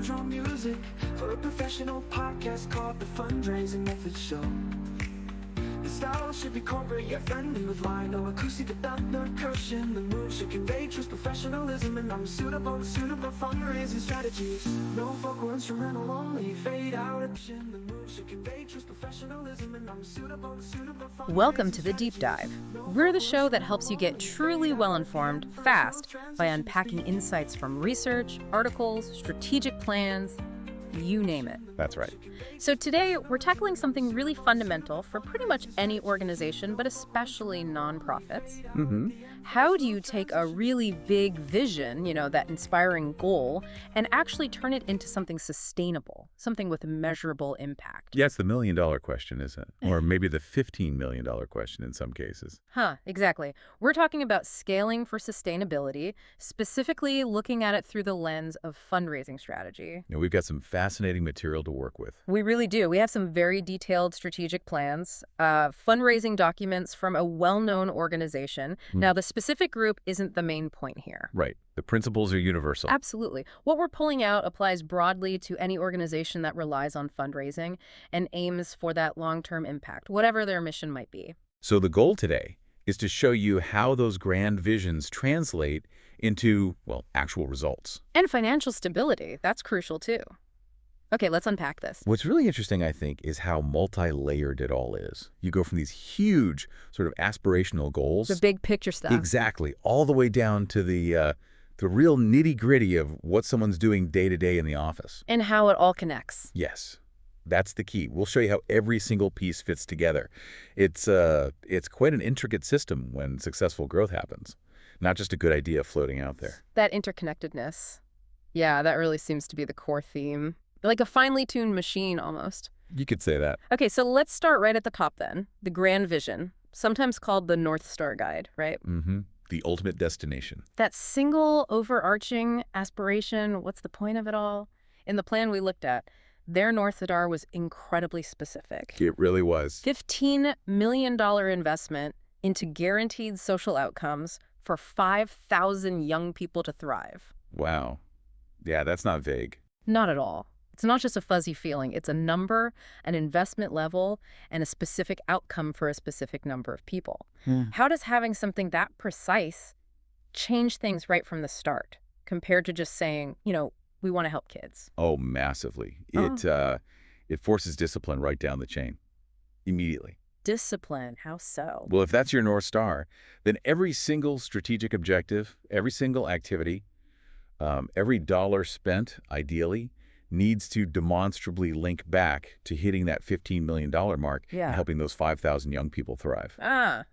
draw music for a professional podcast called The Fundraising Method Show. The style should be corporate yet friendly with line, no acoustic without no cushion. The move should convey true professionalism and suitable fundraising strategies. No vocal instrumental only, fade out action. The move should convey true professionalism and suitable Welcome to The Deep Dive. We're the show that helps you get truly well-informed, fast, by unpacking insights from research, articles, strategic plans, you name it. That's right. So today, we're tackling something really fundamental for pretty much any organization, but especially nonprofits. How do you take a really big vision, that inspiring goal, and actually turn it into something sustainable, something with measurable impact? Yeah, it's the million-dollar question, isn't it? Or maybe the $15 million question in some cases. Exactly. We're talking about scaling for sustainability, specifically looking at it through the lens of fundraising strategy. We've got some fascinating material to work with. We really do. We have some very detailed strategic plans, fundraising documents from a well-known organization. Now, the specific group isn't the main point here. Right. The principles are universal. Absolutely. What we're pulling out applies broadly to any organization that relies on fundraising and aims for that long-term impact, whatever their mission might be. So the goal today is to show you how those grand visions translate into, actual results. And financial stability. That's crucial, too. Okay, let's unpack this. What's really interesting, I think, is how multi-layered it all is. You go from these huge sort of aspirational goals. The big picture stuff. Exactly. All the way down to the real nitty-gritty of what someone's doing day to day in the office. And how it all connects. Yes. That's the key. We'll show you how every single piece fits together. It's quite an intricate system when successful growth happens. Not just a good idea floating out there. That interconnectedness. Yeah, that really seems to be the core theme. Like a finely tuned machine, almost. You could say that. Okay, so let's start right at the top then. The grand vision, sometimes called the North Star Guide, right? The ultimate destination. That single overarching aspiration, what's the point of it all? In the plan we looked at, their North Star was incredibly specific. It really was. $15 million investment into guaranteed social outcomes for 5,000 young people to thrive. Wow. Yeah, that's not vague. Not at all. It's not just a fuzzy feeling. It's a number, an investment level, and a specific outcome for a specific number of people. How does having something that precise change things right from the start compared to just saying, we want to help kids? Oh, massively. It forces discipline right down the chain immediately. Discipline, how so? Well, if that's your North Star, then every single strategic objective, every single activity, every dollar spent, ideally, needs to demonstrably link back to hitting that $15 million mark and helping those 5,000 young people thrive.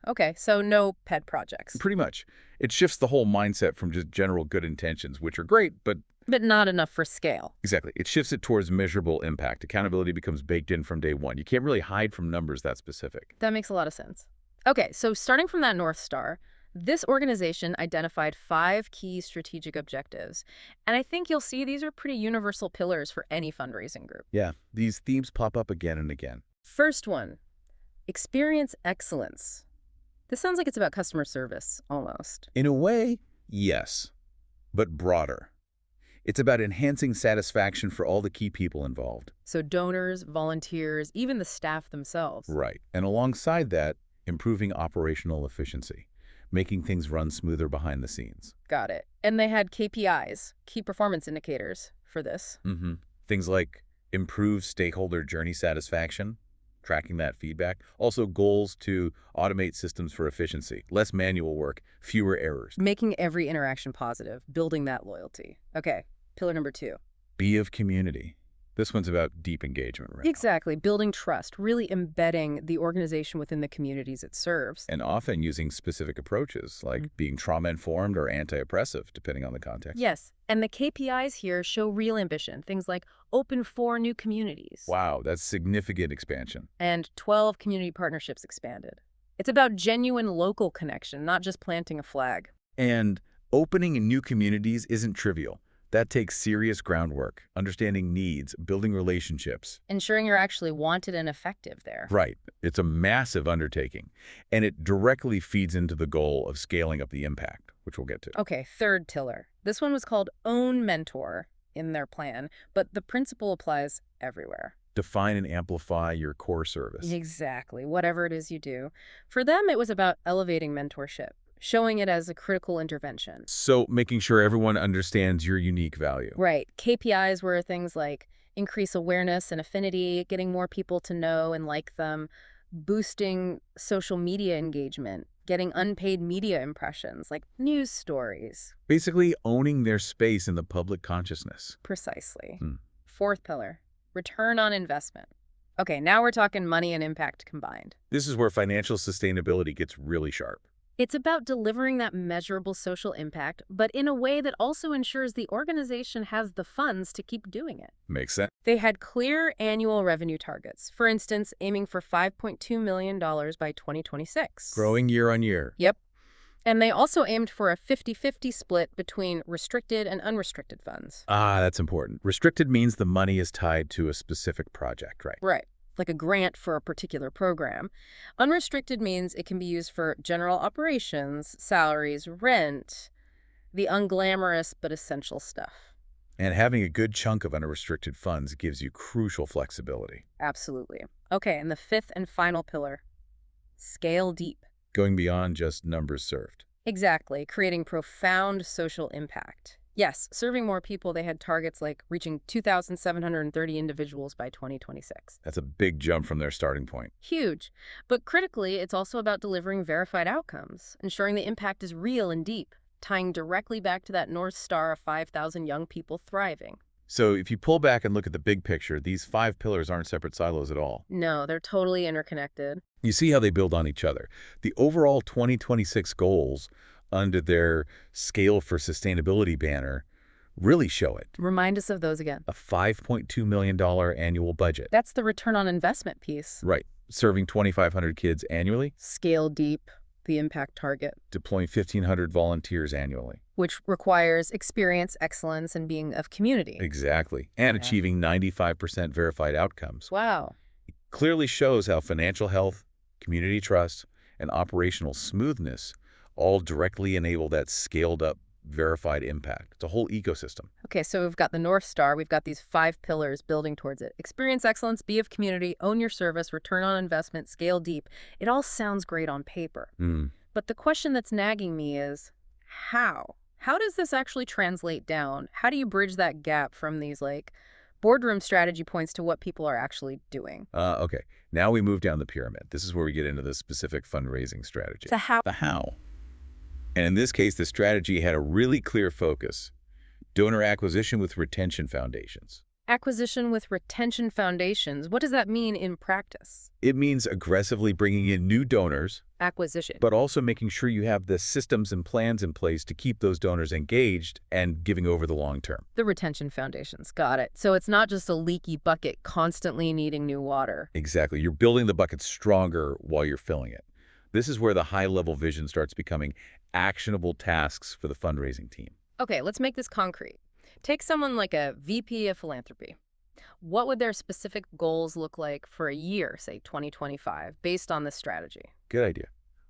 Okay. So no pet projects. Pretty much. It shifts the whole mindset from just general good intentions, which are great, but not enough for scale. Exactly. It shifts it towards measurable impact. Accountability becomes baked in from day one. You can't really hide from numbers that specific. That makes a lot of sense. Okay, so starting from that North Star, this organization identified 5 key strategic objectives. And I think you'll see these are pretty universal pillars for any fundraising group. Yeah, these themes pop up again and again. First one, experience excellence. This sounds like it's about customer service, almost. In a way, yes, but broader. It's about enhancing satisfaction for all the key people involved. So donors, volunteers, even the staff themselves. Right. And alongside that, improving operational efficiency, making things run smoother behind the scenes. Got it. And they had KPIs, key performance indicators, for this. Things like improved stakeholder journey satisfaction, tracking that feedback. Also goals to automate systems for efficiency, less manual work, fewer errors. Making every interaction positive, building that loyalty. Okay, pillar number 2. Be of community. This one's about deep engagement, right? Exactly. Building trust, really embedding the organization within the communities it serves. And often using specific approaches, like being trauma-informed or anti-oppressive, depending on the context. Yes. And the KPIs here show real ambition, things like open 4 new communities. Wow, that's significant expansion. And 12 community partnerships expanded. It's about genuine local connection, not just planting a flag. And opening in new communities isn't trivial. That takes serious groundwork, understanding needs, building relationships. Ensuring you're actually wanted and effective there. Right. It's a massive undertaking, and it directly feeds into the goal of scaling up the impact, which we'll get to. Okay, third pillar. This one was called Own Mentor. in their plan, but the principle applies everywhere. Define and amplify your core service. Exactly, whatever it is you do. For them, it was about elevating mentorship, showing it as a critical intervention. So making sure everyone understands your unique value. Right. KPIs were things like increase awareness and affinity, getting more people to know and like them, boosting social media engagement, getting unpaid media impressions like news stories. Basically owning their space in the public consciousness. Precisely. Hmm. Fourth pillar, return on investment. Okay, now we're talking money and impact combined. This is where financial sustainability gets really sharp. It's about delivering that measurable social impact, but in a way that also ensures the organization has the funds to keep doing it. Makes sense. They had clear annual revenue targets, for instance, aiming for $5.2 million by 2026. Growing year on year. Yep. And they also aimed for a 50-50 split between restricted and unrestricted funds. Ah, that's important. Restricted means the money is tied to a specific project, right? Right. Like a grant for a particular program. Unrestricted means it can be used for general operations, salaries, rent, the unglamorous but essential stuff. And having a good chunk of unrestricted funds gives you crucial flexibility. Absolutely. Okay, and the fifth and final pillar, scale deep. Going beyond just numbers served. Exactly, creating profound social impact. Yes, serving more people, they had targets like reaching 2,730 individuals by 2026. That's a big jump from their starting point. Huge. But critically, it's also about delivering verified outcomes, ensuring the impact is real and deep, tying directly back to that North Star of 5,000 young people thriving. So if you pull back and look at the big picture, these 5 pillars aren't separate silos at all. No, they're totally interconnected. You see how they build on each other. The overall 2026 goals under their Scale for Sustainability banner really show it. Remind us of those again. A $5.2 million annual budget. That's the return on investment piece. Right. Serving 2,500 kids annually. Scale deep, the impact target, Deploying 1,500 volunteers annually. which requires experience, excellence, and being of community. Exactly. And Yeah. achieving 95% verified outcomes. Wow. Clearly shows how financial health, community trust, and operational smoothness all directly enable that scaled-up, verified impact. It's a whole ecosystem. Okay, so we've got the North Star. We've got these 5 pillars building towards it. Experience excellence, be of community, own your service, return on investment, scale deep. It all sounds great on paper. But the question that's nagging me is, how? How does this actually translate down? How do you bridge that gap from these, like, boardroom strategy points to what people are actually doing? Okay, now we move down the pyramid. This is where we get into the specific fundraising strategy. The how. The how. And in this case, the strategy had a really clear focus. Donor acquisition with retention foundations. Acquisition with retention foundations. What does that mean in practice? It means aggressively bringing in new donors, Acquisition. but also making sure you have the systems and plans in place to keep those donors engaged and giving over the long term. The retention foundations. Got it. So it's not just a leaky bucket constantly needing new water. Exactly. You're building the bucket stronger while you're filling it. This is where the high-level vision starts becoming actionable tasks for the fundraising team. Okay, let's make this concrete. Take someone like a VP of philanthropy. What would their specific goals look like for a year, say 2025, based on this strategy? Good idea.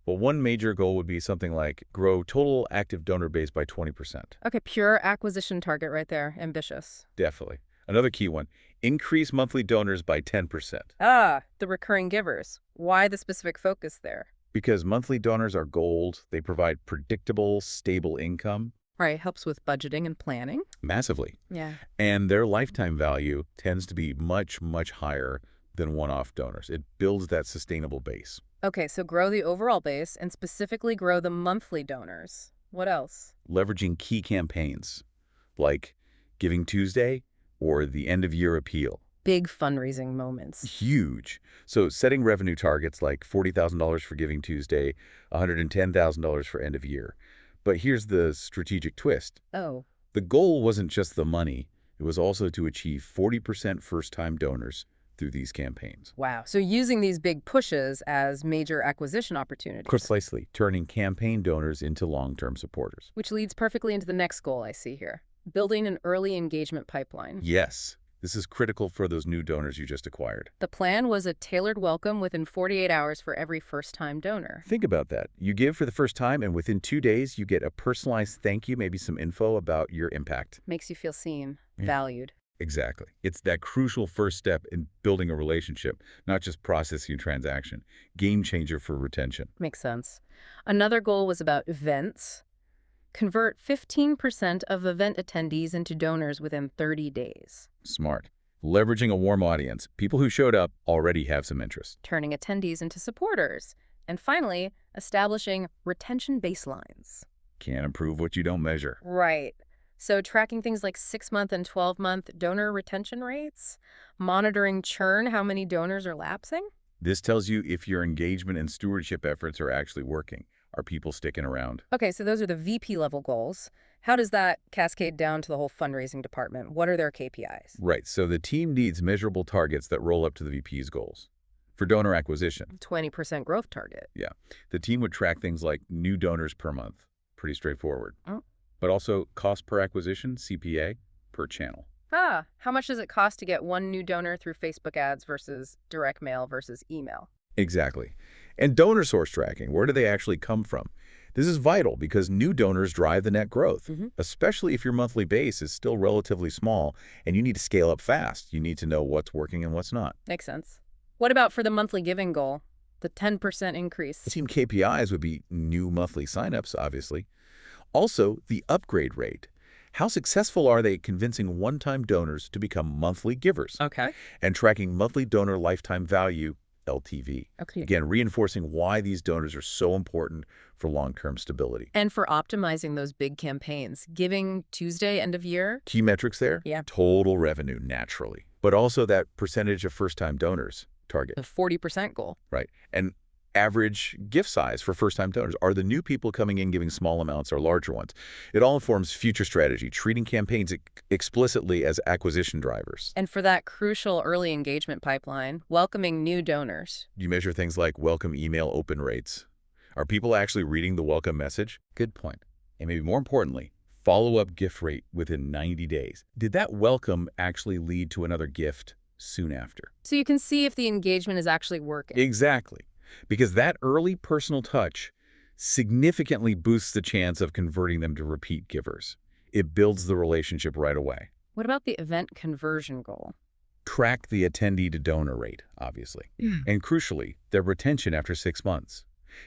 Well, one major goal would be something like grow total active donor base by 20%. Okay, pure acquisition target right there. Ambitious. Definitely. Another key one, increase monthly donors by 10%. Ah, the recurring givers. Why the specific focus there? Because monthly donors are gold, they provide predictable, stable income. Right, helps with budgeting and planning. Massively. Yeah. And their lifetime value tends to be much, much higher than one-off donors. It builds that sustainable base. Okay, so grow the overall base and specifically grow the monthly donors. What else? Leveraging key campaigns like Giving Tuesday or the end-of-year appeal. Big fundraising moments. Huge. So setting revenue targets like $40,000 for Giving Tuesday, $110,000 for end of year. But here's the strategic twist. Oh. The goal wasn't just the money. It was also to achieve 40% first-time donors through these campaigns. Wow. So using these big pushes as major acquisition opportunities. Precisely, turning campaign donors into long-term supporters. Which leads perfectly into the next goal I see here. Building an early engagement pipeline. Yes. This is critical for those new donors you just acquired. The plan was a tailored welcome within 48 hours for every first-time donor. Think about that. You give for the first time, and within 2 days, you get a personalized thank you, maybe some info about your impact. Makes you feel seen, Yeah. valued. Exactly. It's that crucial first step in building a relationship, not just processing a transaction. Game changer for retention. Makes sense. Another goal was about events. Convert 15% of event attendees into donors within 30 days. Smart. Leveraging a warm audience. People who showed up already have some interest. Turning attendees into supporters. And finally, establishing retention baselines. Can't improve what you don't measure. Right. So tracking things like 6-month and 12-month donor retention rates, monitoring churn, how many donors are lapsing. This tells you if your engagement and stewardship efforts are actually working. Are people sticking around? Okay, so those are the VP level goals. How does that cascade down to the whole fundraising department? What are their KPIs? Right, so the team needs measurable targets that roll up to the VP's goals. For donor acquisition, 20% growth target. the team would track things like new donors per month. Pretty straightforward. Oh. But also cost per acquisition, CPA, per channel. How much does it cost to get one new donor through Facebook ads versus direct mail versus email? Exactly. And donor source tracking, where do they actually come from? This is vital because new donors drive the net growth, especially if your monthly base is still relatively small and you need to scale up fast. You need to know what's working and what's not. Makes sense. What about for the monthly giving goal? The 10% increase. Team KPIs would be new monthly signups, obviously. Also, the upgrade rate. How successful are they at convincing one-time donors to become monthly givers? Okay. And tracking monthly donor lifetime value, LTV. Okay. Again, reinforcing why these donors are so important for long-term stability. And for optimizing those big campaigns, Giving Tuesday, end of year. Key metrics there? Yeah. Total revenue, naturally. But also that percentage of first-time donors target. The 40% goal. Right. And average gift size for first-time donors. Are the new people coming in giving small amounts or larger ones? It all informs future strategy, treating campaigns explicitly as acquisition drivers. And for that crucial early engagement pipeline, welcoming new donors. You measure things like welcome email open rates. Are people actually reading the welcome message? Good point. And maybe more importantly, follow-up gift rate within 90 days. Did that welcome actually lead to another gift soon after? So you can see if the engagement is actually working. Exactly. Because that early personal touch significantly boosts the chance of converting them to repeat givers. It builds the relationship right away. What about the event conversion goal? Track the attendee to donor rate, obviously. And crucially, their retention after 6 months.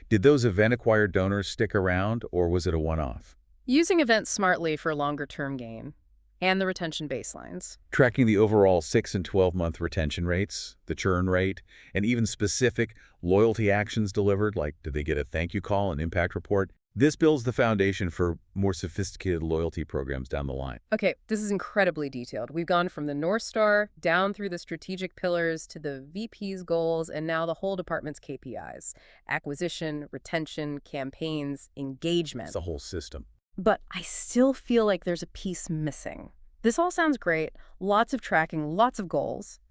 Did those event-acquired donors stick around, or was it a one-off? Using events smartly for longer-term gain. And the retention baselines. Tracking the overall 6 and 12-month retention rates, the churn rate, and even specific loyalty actions delivered, like did they get a thank you call, an impact report. This builds the foundation for more sophisticated loyalty programs down the line. Okay, this is incredibly detailed. We've gone from the North Star down through the strategic pillars to the VP's goals and now the whole department's KPIs. Acquisition, retention, campaigns, engagement. It's the whole system. But I still feel like there's a piece missing. This all sounds great, lots of tracking, lots of goals.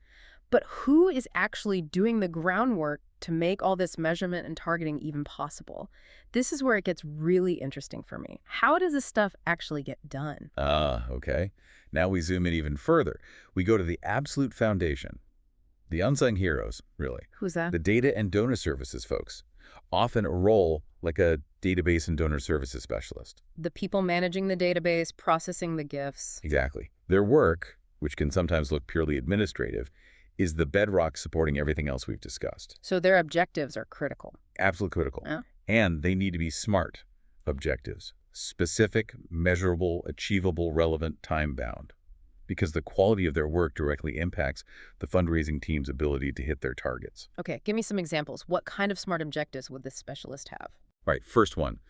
But who is actually doing the groundwork to make all this measurement and targeting even possible? This is where it gets really interesting for me. How does this stuff actually get done? Okay. Now we zoom in even further. We go to the absolute foundation. The unsung heroes, really. Who's that? The data and donor services folks. Often a role like a database and donor services specialist. The people managing the database, processing the gifts. Exactly. Their work, which can sometimes look purely administrative, is the bedrock supporting everything else we've discussed. So their objectives are critical. Absolutely critical. Yeah. And they need to be SMART objectives. Specific, measurable, achievable, relevant, time-bound. Because the quality of their work directly impacts the fundraising team's ability to hit their targets. Okay, give me some examples. What kind of SMART objectives would this specialist have? Right, first one,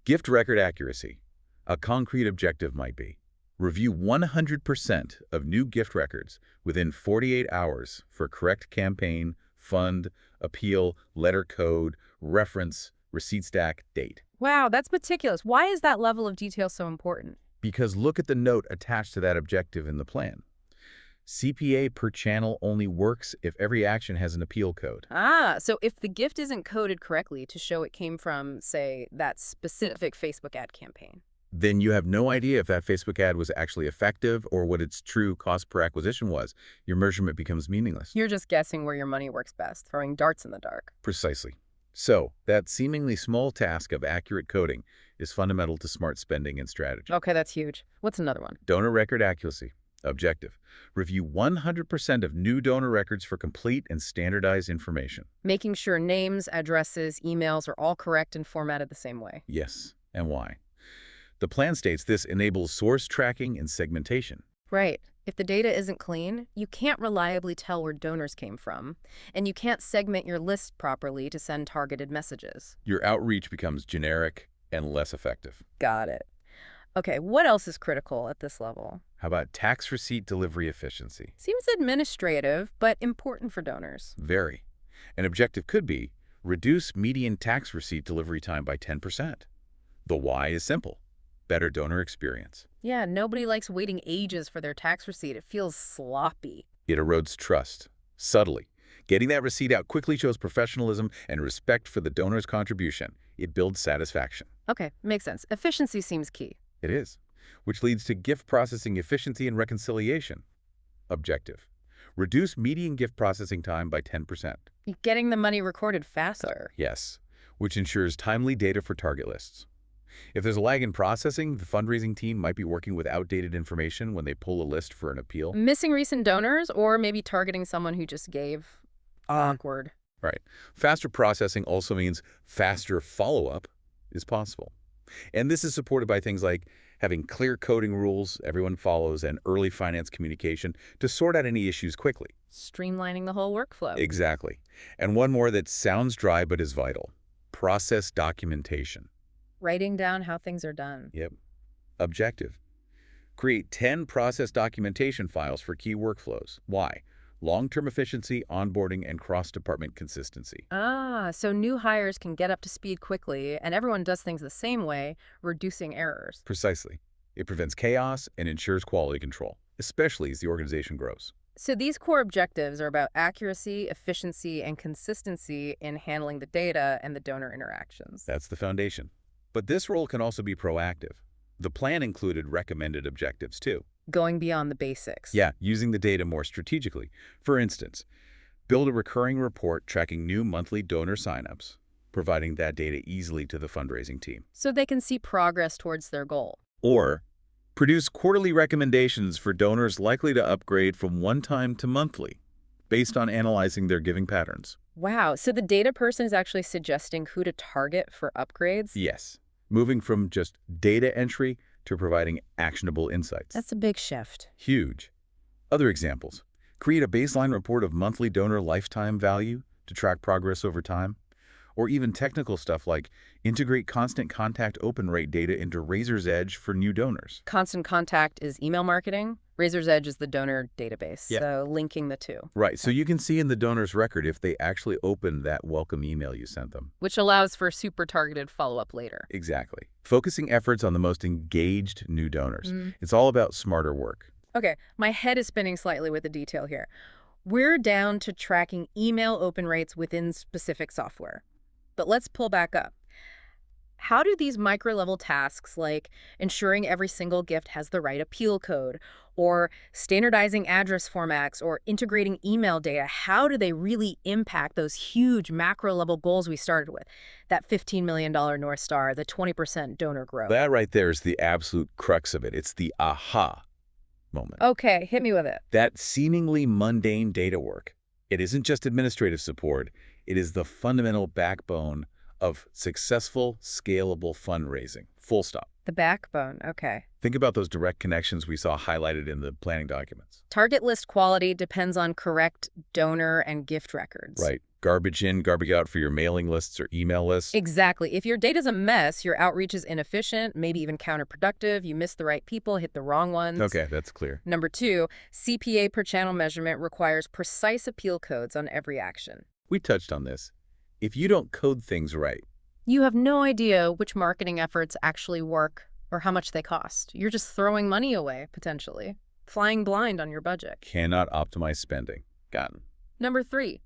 gift record accuracy. A concrete objective might be review 100% of new gift records within 48 hours for correct campaign, fund, appeal, letter code, reference, receipt stack, date. Wow, that's meticulous. Why is that level of detail so important? Because look at the note attached to that objective in the plan. CPA per channel only works if every action has an appeal code. So if the gift isn't coded correctly to show it came from, say, that specific Facebook ad campaign. then you have no idea if that Facebook ad was actually effective or what its true cost per acquisition was. Your measurement becomes meaningless. You're just guessing where your money works best, throwing darts in the dark. Precisely. So, that seemingly small task of accurate coding is fundamental to smart spending and strategy. Okay, that's huge. What's another one? Donor record accuracy. Objective. Review 100% of new donor records for complete and standardized information. Making sure names, addresses, emails are all correct and formatted the same way. Yes, and why? The plan states this enables source tracking and segmentation. Right. If the data isn't clean, you can't reliably tell where donors came from, and you can't segment your list properly to send targeted messages. Your outreach becomes generic and less effective. Got it. Okay, what else is critical at this level? How about tax receipt delivery efficiency? Seems administrative, but important for donors. Very. An objective could be reduce median tax receipt delivery time by 10%. The why is simple. Better donor experience. Yeah, nobody likes waiting ages for their tax receipt. It feels sloppy. It erodes trust, subtly. Getting that receipt out quickly shows professionalism and respect for the donor's contribution. It builds satisfaction. Okay, makes sense. Efficiency seems key. It is, which leads to gift processing efficiency and reconciliation. Objective. Reduce median gift processing time by 10%. Getting the money recorded faster. Yes, which ensures timely data for target lists. If there's a lag in processing, the fundraising team might be working with outdated information when they pull a list for an appeal. Missing recent donors, or maybe targeting someone who just gave. Awkward. Right. Faster processing also means faster follow-up is possible. And this is supported by things like having clear coding rules everyone follows and early finance communication to sort out any issues quickly. Streamlining the whole workflow. Exactly. And one more that sounds dry but is vital. Process documentation. Writing down how things are done. Yep. Objective. Create 10 process documentation files for key workflows. Why? Long-term efficiency, onboarding, and cross-department consistency. So new hires can get up to speed quickly, and everyone does things the same way, reducing errors. Precisely. It prevents chaos and ensures quality control, especially as the organization grows. So these core objectives are about accuracy, efficiency, and consistency in handling the data and the donor interactions. That's the foundation. But this role can also be proactive. The plan included recommended objectives, too. Going beyond the basics. Yeah, using the data more strategically. For instance, build a recurring report tracking new monthly donor signups, providing that data easily to the fundraising team. So they can see progress towards their goal. Or produce quarterly recommendations for donors likely to upgrade from one-time to monthly, based on analyzing their giving patterns. Wow, so the data person is actually suggesting who to target for upgrades? Yes, moving from just data entry to providing actionable insights. That's a big shift. Huge. Other examples. Create a baseline report of monthly donor lifetime value to track progress over time. Or even technical stuff like integrate constant contact open rate data into Razor's Edge for new donors. Constant Contact is email marketing. Razor's Edge is the donor database, Yeah. so linking the two. Right, so you can see in the donor's record if they actually opened that welcome email you sent them. Which allows for super targeted follow-up later. Exactly. Focusing efforts on the most engaged new donors. It's all about smarter work. Okay, my head is spinning slightly with the detail here. We're down to tracking email open rates within specific software. But let's pull back up. How do these micro-level tasks like ensuring every single gift has the right appeal code, or standardizing address formats, or integrating email data, how do they really impact those huge macro-level goals we started with? That $15 million North Star, the 20% donor growth. That right there is the absolute crux of it. It's the aha moment. Okay, hit me with it. That seemingly mundane data work. It isn't just administrative support. It is the fundamental backbone of successful, scalable fundraising. Full stop. The backbone, okay. Think about those direct connections we saw highlighted in the planning documents. Target list quality depends on correct donor and gift records. Right. Garbage in, garbage out for your mailing lists or email lists. Exactly. If your data's a mess, your outreach is inefficient, maybe even counterproductive, you miss the right people, hit the wrong ones. Okay, that's clear. Number 2, CPA per channel measurement requires precise appeal codes on every action. We touched on this. If you don't code things right, You have no idea which marketing efforts actually work or how much they cost. You're just throwing money away, potentially. Flying blind on your budget. cannot optimize spending. Got it. Number 3,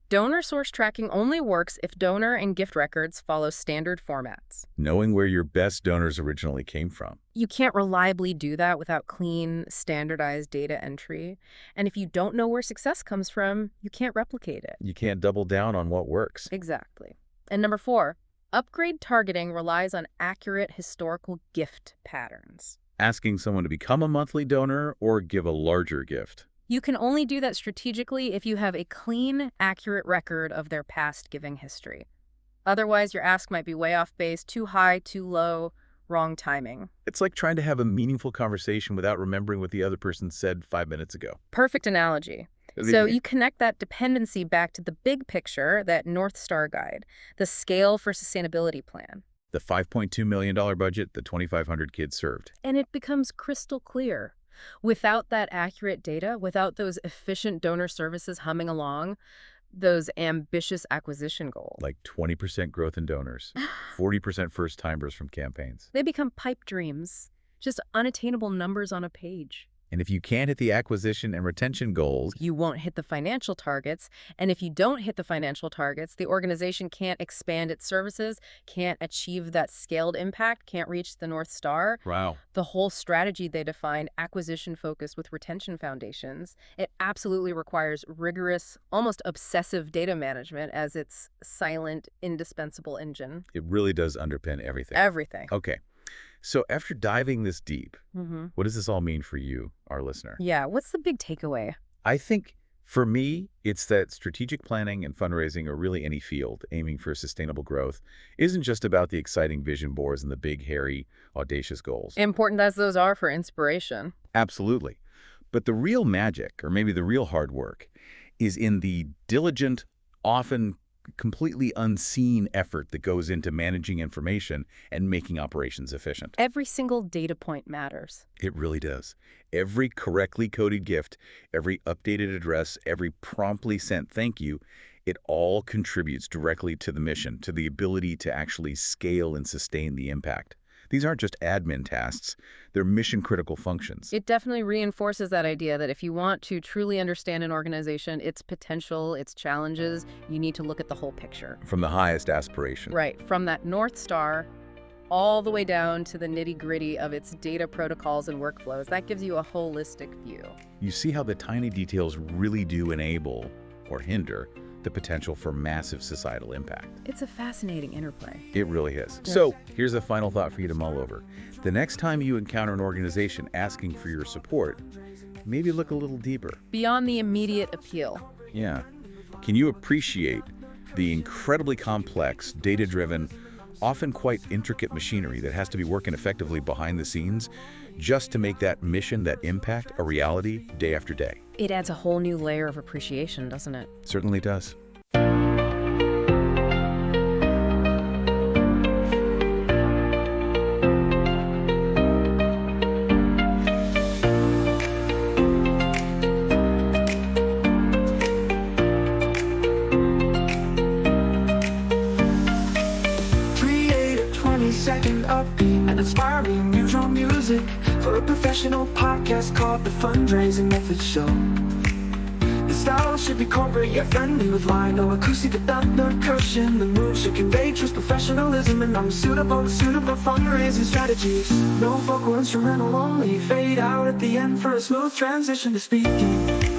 Donor source tracking only works if donor and gift records follow standard formats. Knowing where your best donors originally came from. You can't reliably do that without clean, standardized data entry. And if you don't know where success comes from, you can't replicate it. You can't double down on what works. Exactly. And number 4, upgrade targeting relies on accurate historical gift patterns. Asking someone to become a monthly donor or give a larger gift. You can only do that strategically if you have a clean, accurate record of their past giving history. Otherwise, your ask might be way off base, too high, too low, wrong timing. It's like trying to have a meaningful conversation without remembering what the other person said 5 minutes ago. Perfect analogy. So you connect that dependency back to the big picture, that North Star guide, the scale for sustainability plan. The $5.2 million budget, the 2,500 kids served. And it becomes crystal clear. Without that accurate data, without those efficient donor services humming along, those ambitious acquisition goals, Like 20% growth in donors, 40% first-timers from campaigns. they become pipe dreams, just unattainable numbers on a page. And if you can't hit the acquisition and retention goals, You won't hit the financial targets, and if you don't hit the financial targets, the organization can't expand its services, can't achieve that scaled impact, can't reach the North Star. wow, The whole strategy they defined, acquisition focused with retention foundations, it absolutely requires rigorous, almost obsessive data management as its silent, indispensable engine. it really does underpin everything. Everything. Okay, so after diving this deep, Mm-hmm. what does this all mean for you, our listener? Yeah, what's the big takeaway? I think for me, it's that strategic planning and fundraising, or really any field aiming for sustainable growth, isn't just about the exciting vision boards and the big, hairy, audacious goals. Important as those are for inspiration. Absolutely. But the real magic, or maybe the real hard work, is in the diligent, often completely unseen effort that goes into managing information and making operations efficient. Every single data point matters. It really does. Every correctly coded gift, every updated address, every promptly sent thank you, it all contributes directly to the mission, to the ability to actually scale and sustain the impact. These aren't just admin tasks, they're mission-critical functions. It definitely reinforces that idea that if you want to truly understand an organization, its potential, its challenges, you need to look at the whole picture. From the highest aspiration. Right, from that North Star all the way down to the nitty-gritty of its data protocols and workflows. That gives you a holistic view. You see how the tiny details really do enable or hinder the potential for massive societal impact. It's a fascinating interplay. It really is. Yes. So here's a final thought for you to mull over. The next time you encounter an organization asking for your support, maybe look a little deeper. Beyond the immediate appeal. Yeah. Can you appreciate the incredibly complex, data-driven, often quite intricate machinery that has to be working effectively behind the scenes just to make that mission, that impact, a reality day after day? It adds a whole new layer of appreciation, doesn't it? Certainly does. Create a 20-second upbeat and inspiring neutral music for a professional podcast called The Fundraising Method Show. The style should be corporate yet friendly with line, no acoustic without no cushion. The move should convey true professionalism and suitable fundraising strategies. No vocal instrumental only, fade out at the end for a smooth transition to speaking.